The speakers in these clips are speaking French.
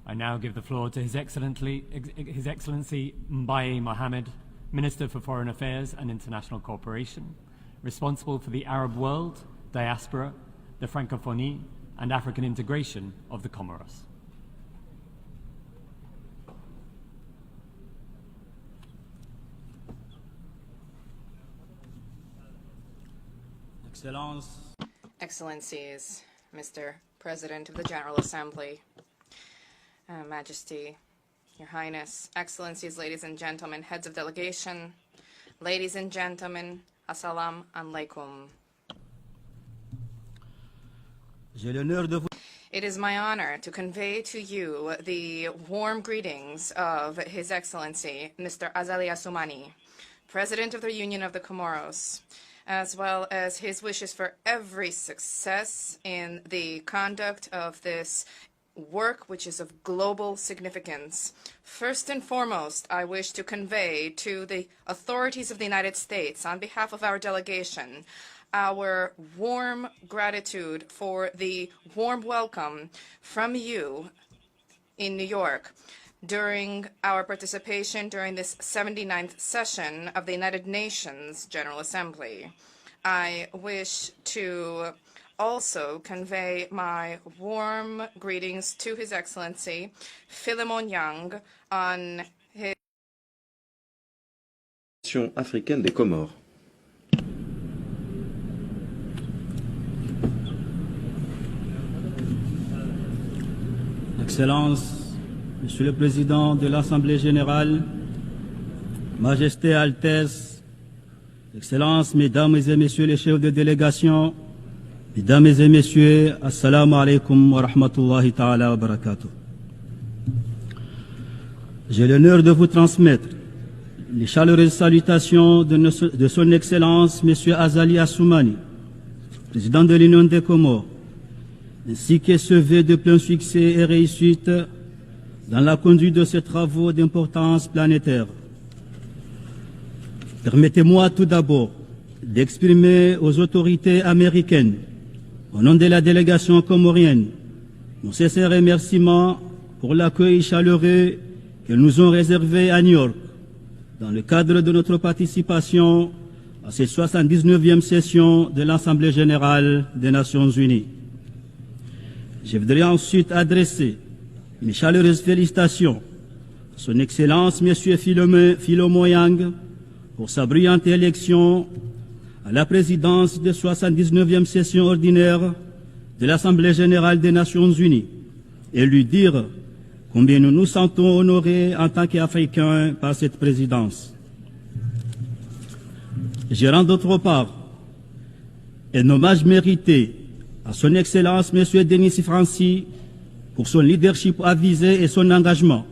I now give the floor to His Excellency Mbaye Mohammed, Minister for Foreign Affairs and International Cooperation, responsible for the Arab world, diaspora, the Francophonie, and African integration of the Comoros. Excellencies, Mr. President of the General Assembly, Majesty, Your Highness, Excellencies, ladies and gentlemen, heads of delegation, ladies and gentlemen, Assalamu alaikum. It is my honor to convey to you the warm greetings of His Excellency, Mr. Azali Assoumani, President of the Union of the Comoros, as well as his wishes for every success in the conduct of this work, which is of global significance. First and foremost, I wish to convey to the authorities of the United States, on behalf of our delegation, our warm gratitude for the warm welcome from you in New York during our participation during this 79th session of the United Nations General Assembly. I wish to also convey my warm greetings to His Excellency Philemon Yang on his africaine des Comores. Excellences, Monsieur le Président de l'Assemblée générale, Majesté, Altesse, Excellences, Mesdames et Messieurs les chefs de délégation, Mesdames et Messieurs, Assalamu alaikum wa rahmatullahi ta'ala wa barakatuh. J'ai l'honneur de vous transmettre les chaleureuses salutations de Son Excellence Monsieur Azali Assoumani, Président de l'Union des Comores, ainsi que ce vœu de plein succès et réussite dans la conduite de ces travaux d'importance planétaire. Permettez-moi tout d'abord d'exprimer aux autorités américaines, au nom de la délégation comorienne, mon sincère remerciement pour l'accueil chaleureux qu'elles nous ont réservé à New York, dans le cadre de notre participation à cette 79e session de l'Assemblée générale des Nations unies. Je voudrais ensuite adresser mes chaleureuses félicitations à Son Excellence M. Philemon Yang pour sa brillante élection à la présidence de la 79e session ordinaire de l'Assemblée générale des Nations unies et lui dire combien nous nous sentons honorés en tant qu'Africains par cette présidence. Je rends d'autre part un hommage mérité à Son Excellence M. Denis Francis pour son leadership avisé et son engagement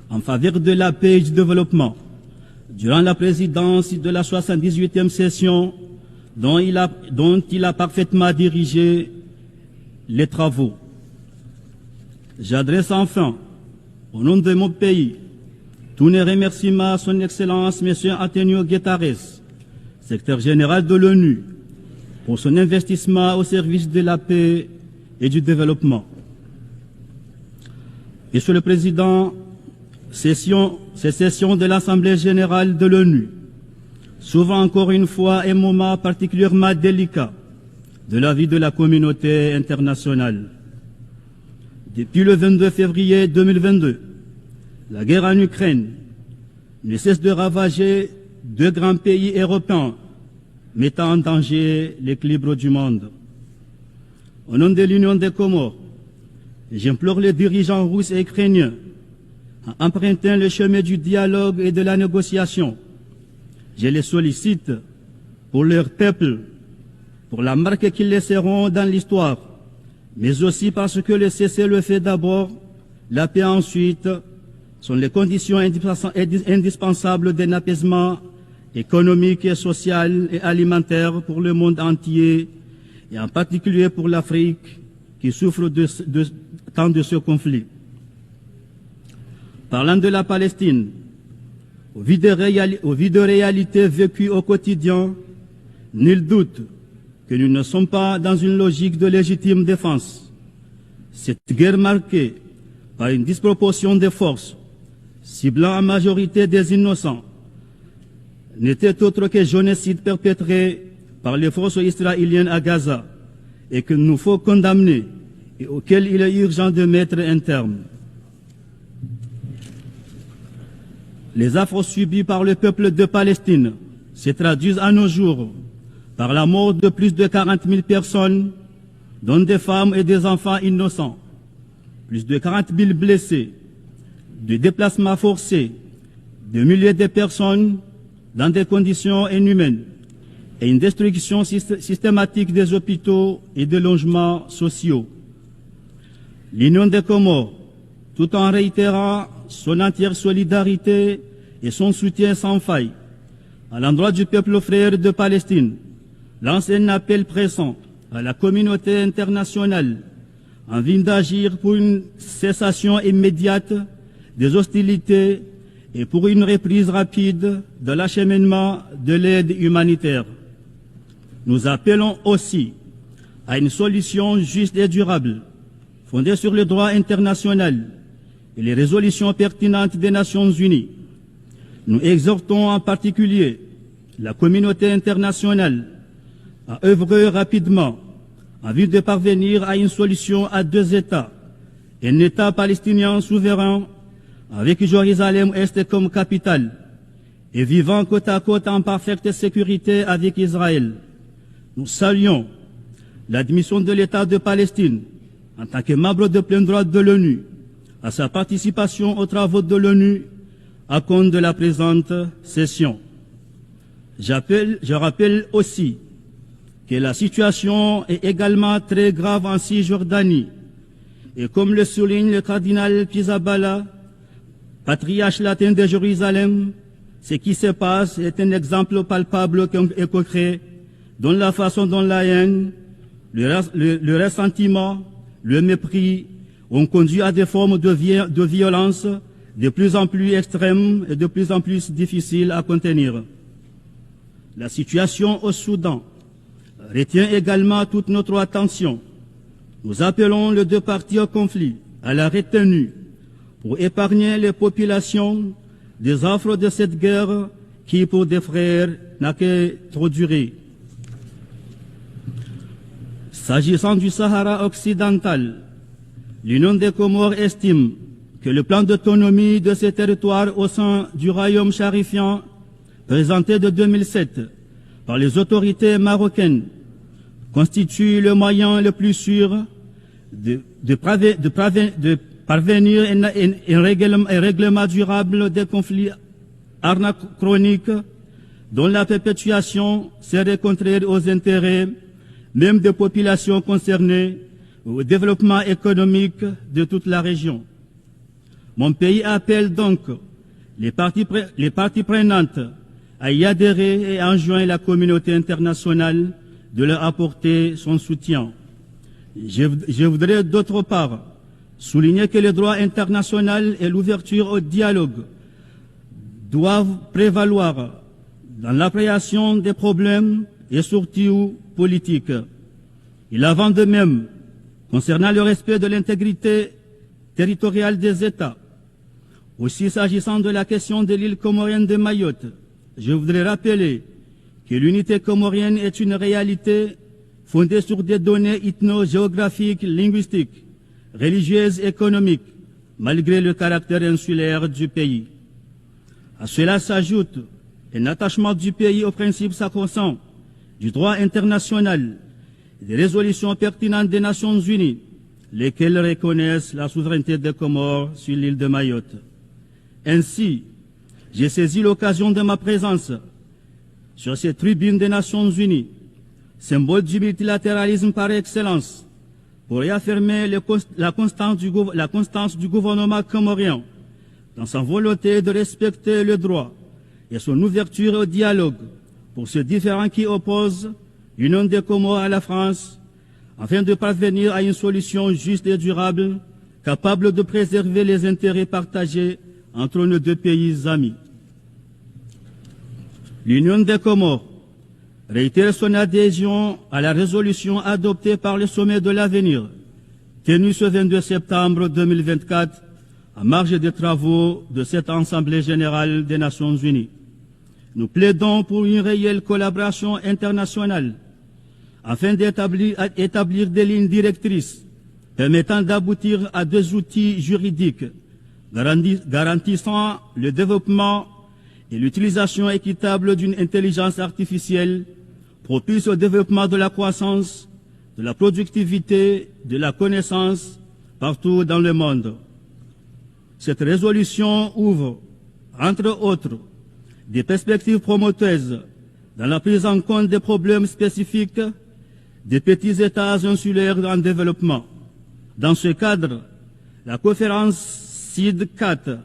en faveur de la paix et du développement durant la présidence de la 78e session dont il a parfaitement dirigé les travaux. J'adresse enfin, au nom de mon pays, tous mes remerciements à Son Excellence M. Antonio Guterres, secrétaire général de l'ONU, pour son investissement au service de la paix et du développement. Monsieur le Président, ces sessions de l'Assemblée générale de l'ONU, souvent encore une fois un moment particulièrement délicat de la vie de la communauté internationale. Depuis le 22 février 2022, la guerre en Ukraine ne cesse de ravager deux grands pays européens, mettant en danger l'équilibre du monde. Au nom de l'Union des Comores, j'implore les dirigeants russes et ukrainiens à emprunter le chemin du dialogue et de la négociation. Je les sollicite pour leur peuple, pour la marque qu'ils laisseront dans l'histoire, mais aussi parce que le cessez-le-feu d'abord, la paix ensuite, sont les conditions indispensables d'un apaisement économique et social et alimentaire pour le monde entier, et en particulier pour l'Afrique qui souffre tant de ce conflit. Parlant de la Palestine, au vu de réalités vécues au quotidien, nul doute que nous ne sommes pas dans une logique de légitime défense. Cette guerre marquée par une disproportion des forces, ciblant en majorité des innocents, n'était autre que génocide perpétré par les forces israéliennes à Gaza et qu'il nous faut condamner et auquel il est urgent de mettre un terme. Les affres subies par le peuple de Palestine se traduisent à nos jours par la mort de plus de 40 000 personnes, dont des femmes et des enfants innocents, plus de 40 000 blessés, de déplacements forcés, de milliers de personnes dans des conditions inhumaines et une destruction systématique des hôpitaux et des logements sociaux. L'Union des Comores, tout en réitérant son entière solidarité et son soutien sans faille à l'endroit du peuple frère de Palestine, lance un appel pressant à la communauté internationale en vue d'agir pour une cessation immédiate des hostilités et pour une reprise rapide de l'acheminement de l'aide humanitaire. Nous appelons aussi à une solution juste et durable, fondée sur le droit international et les résolutions pertinentes des Nations Unies. Nous exhortons en particulier la communauté internationale à œuvrer rapidement en vue de parvenir à une solution à deux États, un État palestinien souverain avec Jérusalem-Est comme capitale et vivant côte à côte en parfaite sécurité avec Israël. Nous saluons l'admission de l'État de Palestine en tant que membre de plein droit de l'ONU à sa participation aux travaux de l'ONU à compte de la présente session. Je rappelle aussi que la situation est également très grave en Cisjordanie et comme le souligne le cardinal Pizzaballa, patriarche latin de Jérusalem, ce qui se passe est un exemple palpable et concret dont la façon dont la haine, le ressentiment, le mépris ont conduit à des formes de violence de plus en plus extrêmes et de plus en plus difficiles à contenir. La situation au Soudan retient également toute notre attention. Nous appelons les deux parties au conflit à la retenue pour épargner les populations des affres de cette guerre qui, pour des frères, n'a que trop duré. S'agissant du Sahara occidental, l'Union des Comores estime que le plan d'autonomie de ces territoires au sein du royaume charifien, présenté de 2007 par les autorités marocaines, constitue le moyen le plus sûr de parvenir à un règlement durable des conflits anachroniques dont la perpétuation serait contraire aux intérêts même des populations concernées au développement économique de toute la région. Mon pays appelle donc les parties prenantes à y adhérer et enjoint la communauté internationale de leur apporter son soutien. Je voudrais d'autre part souligner que le droit international et l'ouverture au dialogue doivent prévaloir dans l'appréhension des problèmes et surtout politiques. Il en va de même concernant le respect de l'intégrité territoriale des États. Aussi, s'agissant de la question de l'île comorienne de Mayotte, je voudrais rappeler que l'unité comorienne est une réalité fondée sur des données ethno-géographiques, linguistiques, religieuses, économiques, malgré le caractère insulaire du pays. À cela s'ajoute un attachement du pays aux principes sacro-saints du droit international et des résolutions pertinentes des Nations Unies, lesquelles reconnaissent la souveraineté des Comores sur l'île de Mayotte. Ainsi, j'ai saisi l'occasion de ma présence sur cette tribune des Nations Unies, symbole du multilatéralisme par excellence, pour réaffirmer la constance du gouvernement comorien dans sa volonté de respecter le droit et son ouverture au dialogue pour ce différend qui oppose l'Union des Comores à la France, afin de parvenir à une solution juste et durable, capable de préserver les intérêts partagés entre nos deux pays amis. L'Union des Comores réitère son adhésion à la résolution adoptée par le sommet de l'avenir, tenu ce 22 septembre 2024 en marge des travaux de cette Assemblée générale des Nations unies. Nous plaidons pour une réelle collaboration internationale afin d'établir des lignes directrices permettant d'aboutir à des outils juridiques garantissant le développement et l'utilisation équitable d'une intelligence artificielle propice au développement de la croissance, de la productivité, de la connaissance partout dans le monde. Cette résolution ouvre, entre autres, des perspectives prometteuses dans la prise en compte des problèmes spécifiques des petits États insulaires en développement. Dans ce cadre, la conférence CID 4,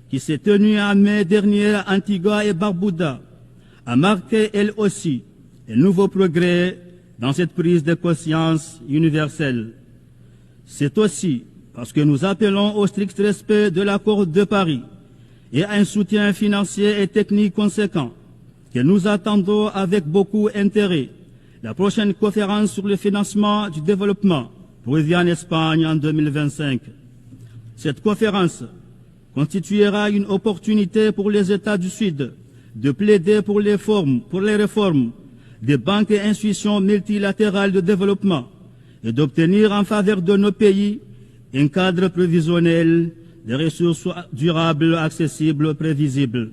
qui s'est tenue en mai dernier à Antigua et Barbuda, a marqué elle aussi un nouveau progrès dans cette prise de conscience universelle. C'est aussi parce que nous appelons au strict respect de l'accord de Paris et à un soutien financier et technique conséquent que nous attendons avec beaucoup d'intérêt la prochaine conférence sur le financement du développement prévue en Espagne en 2025. Cette conférence constituera une opportunité pour les États du Sud de plaider pour les réformes des banques et institutions multilatérales de développement et d'obtenir en faveur de nos pays un cadre prévisionnel des ressources durables, accessibles, prévisibles.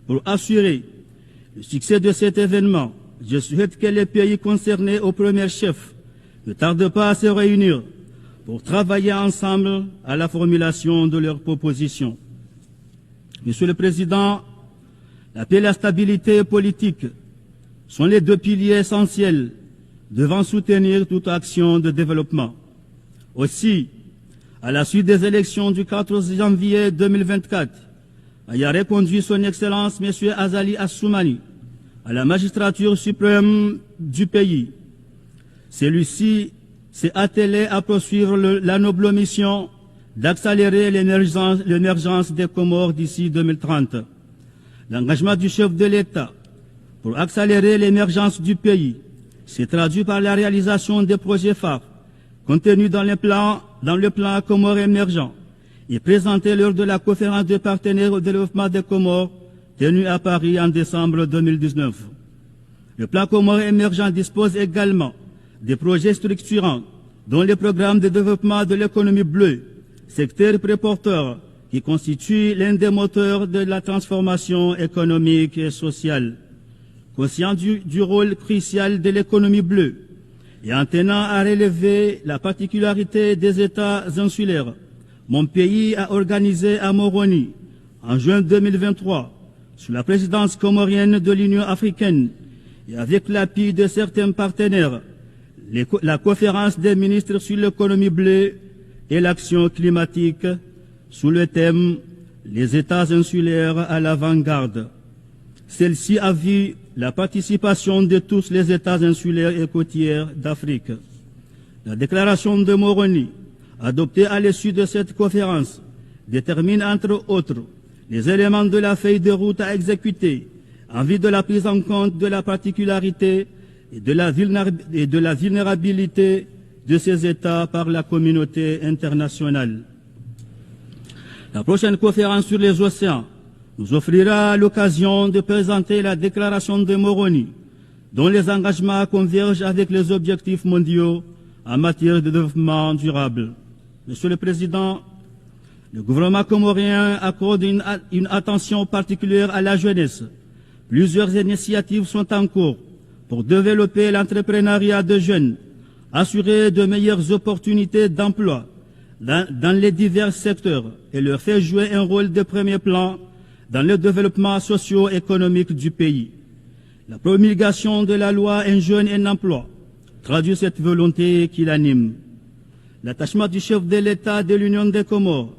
Pour assurer le succès de cet événement, je souhaite que les pays concernés au premier chef ne tardent pas à se réunir pour travailler ensemble à la formulation de leurs propositions. Monsieur le Président, la paix et la stabilité politique sont les deux piliers essentiels devant soutenir toute action de développement. Aussi, à la suite des élections du 14 janvier 2024, ayant reconduit son Excellence M. Azali Assoumani à la magistrature suprême du pays, celui-ci s'est attelé à poursuivre la noble mission d'accélérer l'émergence des Comores d'ici 2030. L'engagement du chef de l'État pour accélérer l'émergence du pays s'est traduit par la réalisation des projets phares contenus dans le plan Comores émergent et présenté lors de la conférence des partenaires au développement des Comores tenue à Paris en décembre 2019. Le plan Comores émergent dispose également des projets structurants dont le programme de développement de l'économie bleue, secteur préporteur qui constitue l'un des moteurs de la transformation économique et sociale. Conscient du rôle crucial de l'économie bleue et en tenant à relever la particularité des États insulaires, mon pays a organisé à Moroni, en juin 2023, sous la présidence comorienne de l'Union africaine et avec l'appui de certains partenaires, la conférence des ministres sur l'économie bleue et l'action climatique sous le thème « Les États insulaires à l'avant-garde ». Celle-ci a vu la participation de tous les États insulaires et côtiers d'Afrique. La déclaration de Moroni, adoptée à l'issue de cette conférence, détermine entre autres les éléments de la feuille de route à exécuter en vue de la prise en compte de la particularité et de la vulnérabilité de ces États par la communauté internationale. La prochaine conférence sur les océans nous offrira l'occasion de présenter la déclaration de Moroni, dont les engagements convergent avec les objectifs mondiaux en matière de développement durable. Monsieur le Président, le gouvernement comorien accorde une attention particulière à la jeunesse. Plusieurs initiatives sont en cours pour développer l'entrepreneuriat de jeunes, assurer de meilleures opportunités d'emploi dans les divers secteurs et leur faire jouer un rôle de premier plan dans le développement socio-économique du pays. La promulgation de la loi Un jeune, un emploi traduit cette volonté qui l'anime. L'attachement du chef de l'État de l'Union des Comores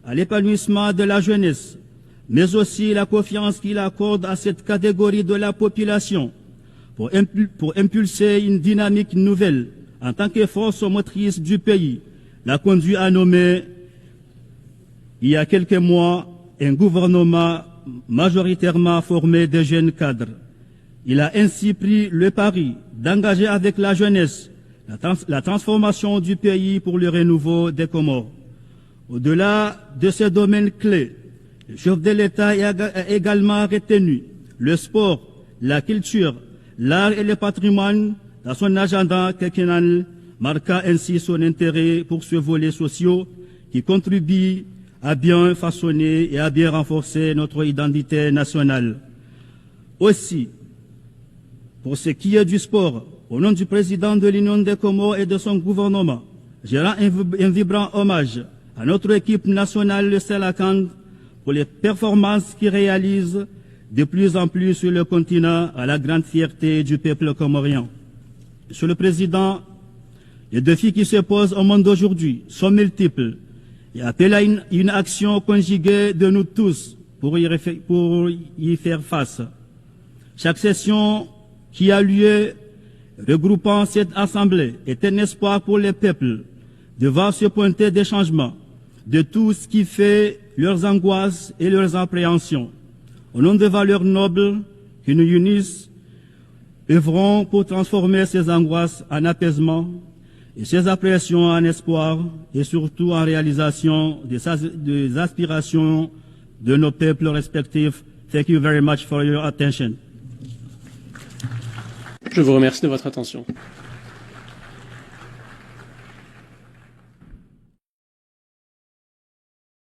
à l'épanouissement de la jeunesse, mais aussi la confiance qu'il accorde à cette catégorie de la population pour impulser une dynamique nouvelle en tant que force motrice du pays, l'a conduit à nommer, il y a quelques mois, un gouvernement majoritairement formé de jeunes cadres. Il a ainsi pris le pari d'engager avec la jeunesse la transformation du pays pour le renouveau des Comores. Au-delà de ces domaines clés, le chef de l'État a également retenu le sport, la culture, l'art et le patrimoine dans son agenda quinquennal, marquant ainsi son intérêt pour ce volet social qui contribue à bien façonner et à bien renforcer notre identité nationale. Aussi, pour ce qui est du sport, au nom du président de l'Union des Comores et de son gouvernement, je rends un vibrant hommage à notre équipe nationale, le Selakand, pour les performances qu'il réalise de plus en plus sur le continent à la grande fierté du peuple comorien. Monsieur le Président, les défis qui se posent au monde d'aujourd'hui sont multiples et appellent à une action conjuguée de nous tous pour y faire face. Chaque session qui a lieu regroupant cette assemblée est un espoir pour les peuples de voir se pointer des changements de tout ce qui fait leurs angoisses et leurs appréhensions. Au nom des valeurs nobles qui nous unissent, œuvrons pour transformer ces angoisses en apaisement et ces appréhensions en espoir et surtout en réalisation des aspirations de nos peuples respectifs. Thank you very much for your attention. Je vous remercie de votre attention.